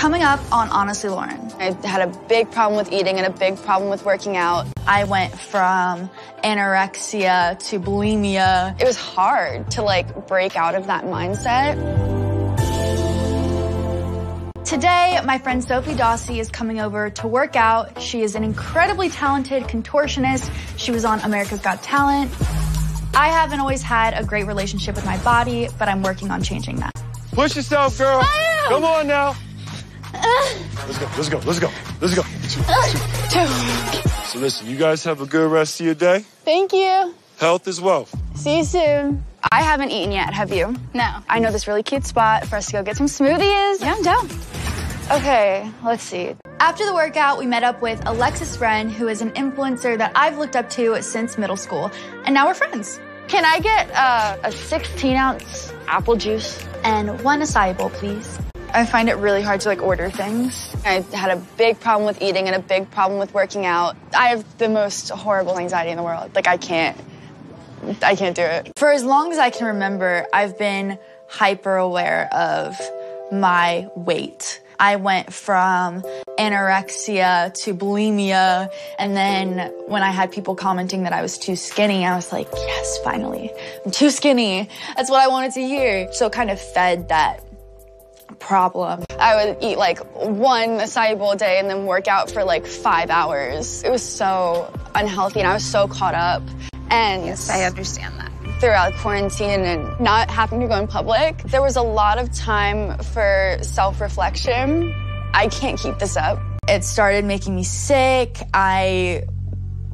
Coming up on Honestly Loren. I had a big problem with eating and a big problem with working out. I went from anorexia to bulimia. It was hard to like break out of that mindset. Today, my friend Sophie Dossie is coming over to work out. She is an incredibly talented contortionist. She was on America's Got Talent. I haven't always had a great relationship with my body, but I'm working on changing that. Push yourself, girl. Come on now. Let's go. So listen, you guys have a good rest of your day. Thank you. Health is wealth. See you soon. I haven't eaten yet, have you? No. I know this really cute spot for us to go get some smoothies. Yeah, I'm down. Okay, let's see. After the workout, we met up with Alexis Wren, who is an influencer that I've looked up to since middle school, and now we're friends. Can I get a 16-ounce apple juice? And one acai bowl, please. I find it really hard to like order things. I had a big problem with eating and a big problem with working out. I have the most horrible anxiety in the world. Like I can't do it. For as long as I can remember, I've been hyper aware of my weight. I went from anorexia to bulimia, and then when I had people commenting that I was too skinny, I was like, yes, finally, I'm too skinny. That's what I wanted to hear. So it kind of fed that problem. I would eat like one acai bowl a day and then work out for like 5 hours. It was so unhealthy and I was so caught up. And yes, I understand that. Throughout quarantine and not having to go in public, there was a lot of time for self-reflection. I can't keep this up. It started making me sick. I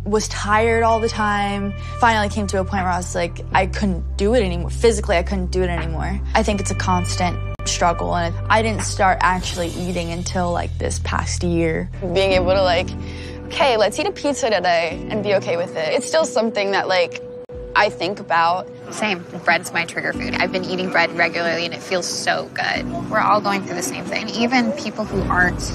was tired all the time. Finally came to a point where I was like, I couldn't do it anymore. Physically, I couldn't do it anymore. I think it's a constant struggle, and I didn't start actually eating until like this past year. Being able to like, okay, let's eat a pizza today and be okay with it. It's still something that like I think about. Same. Bread's my trigger food. I've been eating bread regularly and it feels so good. We're all going through the same thing, even people who aren't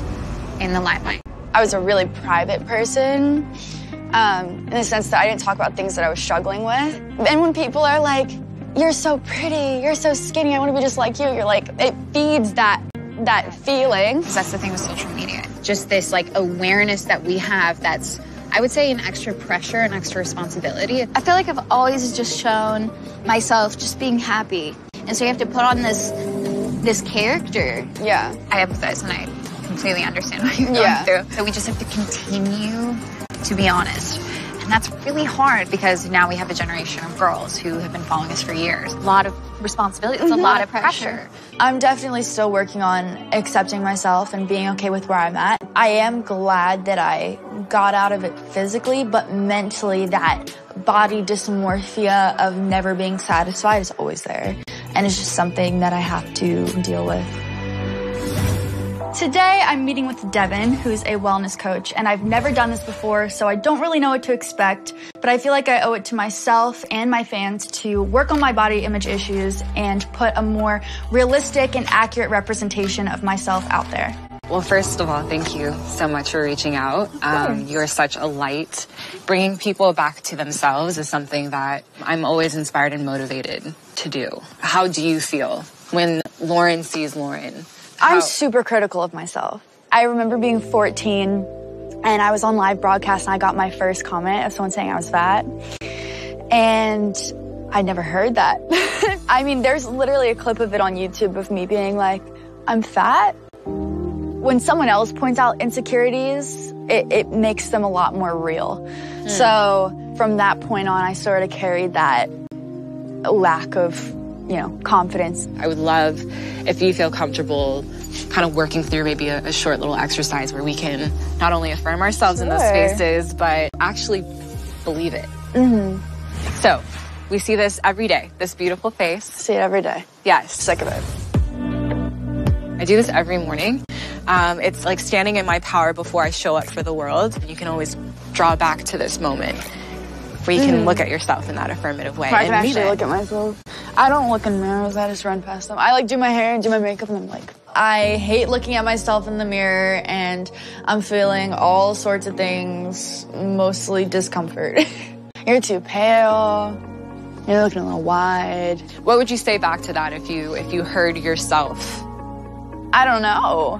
in the limelight. I was a really private person in the sense that I didn't talk about things that I was struggling with. And when people are like, you're so pretty, you're so skinny, I want to be just like you, you're like, it feeds that feeling. That's the thing with social media. Just this like awareness that we have that's, I would say, an extra pressure and extra responsibility. I feel like I've always just shown myself just being happy. And so you have to put on this character. Yeah. I empathize and I completely understand what you're going through. So we just have to continue to be honest. And that's really hard because now we have a generation of girls who have been following us for years. A lot of responsibility. It's a lot of pressure. I'm definitely still working on accepting myself and being okay with where I'm at. I am glad that I got out of it physically, but mentally that body dysmorphia of never being satisfied is always there. And it's just something that I have to deal with. Today, I'm meeting with Devin, who's a wellness coach, and I've never done this before, so I don't really know what to expect, but I feel like I owe it to myself and my fans to work on my body image issues and put a more realistic and accurate representation of myself out there. Well, first of all, thank you so much for reaching out. You're such a light. Bringing people back to themselves is something that I'm always inspired and motivated to do. How do you feel when Loren sees Loren? I'm super critical of myself. I remember being 14 and I was on live broadcast and I got my first comment of someone saying I was fat. And I never heard that. I mean, there's literally a clip of it on YouTube of me being like, I'm fat. When someone else points out insecurities, it makes them a lot more real. So from that point on, I sort of carried that lack of confidence. I would love if you feel comfortable kind of working through maybe a short little exercise where we can not only affirm ourselves in those spaces, but actually believe it. So we see this every day, this beautiful face. See it every day. Yes. Sick of it. I do this every morning. It's like standing in my power before I show up for the world. You can always draw back to this moment where you can look at yourself in that affirmative way. I can actually look at myself. I don't look in mirrors, I just run past them. I like do my hair and do my makeup and I'm like, I hate looking at myself in the mirror and I'm feeling all sorts of things, mostly discomfort. You're too pale. You're looking a little wide. What would you say back to that if you heard yourself? I don't know.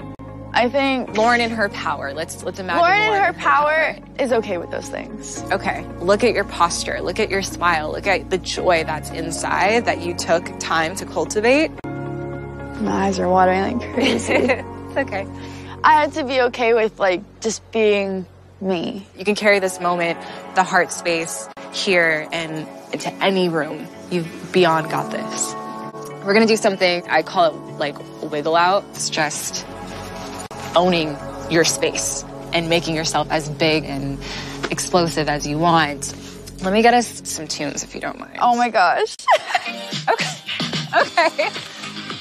I think Loren in her power. Let's imagine Loren in her power is okay with those things. Okay. Look at your posture. Look at your smile. Look at the joy that's inside that you took time to cultivate. My eyes are watering like crazy. It's okay. I had to be okay with like just being me. You can carry this moment, the heart space here and into any room. You've beyond got this. We're gonna do something, I call it like wiggle out. It's just owning your space and making yourself as big and explosive as you want. Let me get us some tunes if you don't mind. Oh my gosh. Okay.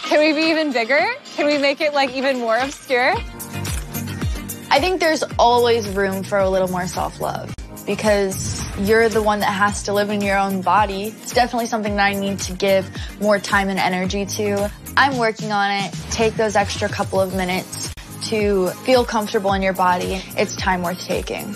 Can we be even bigger? Can we make it like even more obscure? I think there's always room for a little more self-love because you're the one that has to live in your own body. It's definitely something that I need to give more time and energy to. I'm working on it. Take those extra couple of minutes to feel comfortable in your body. It's time worth taking.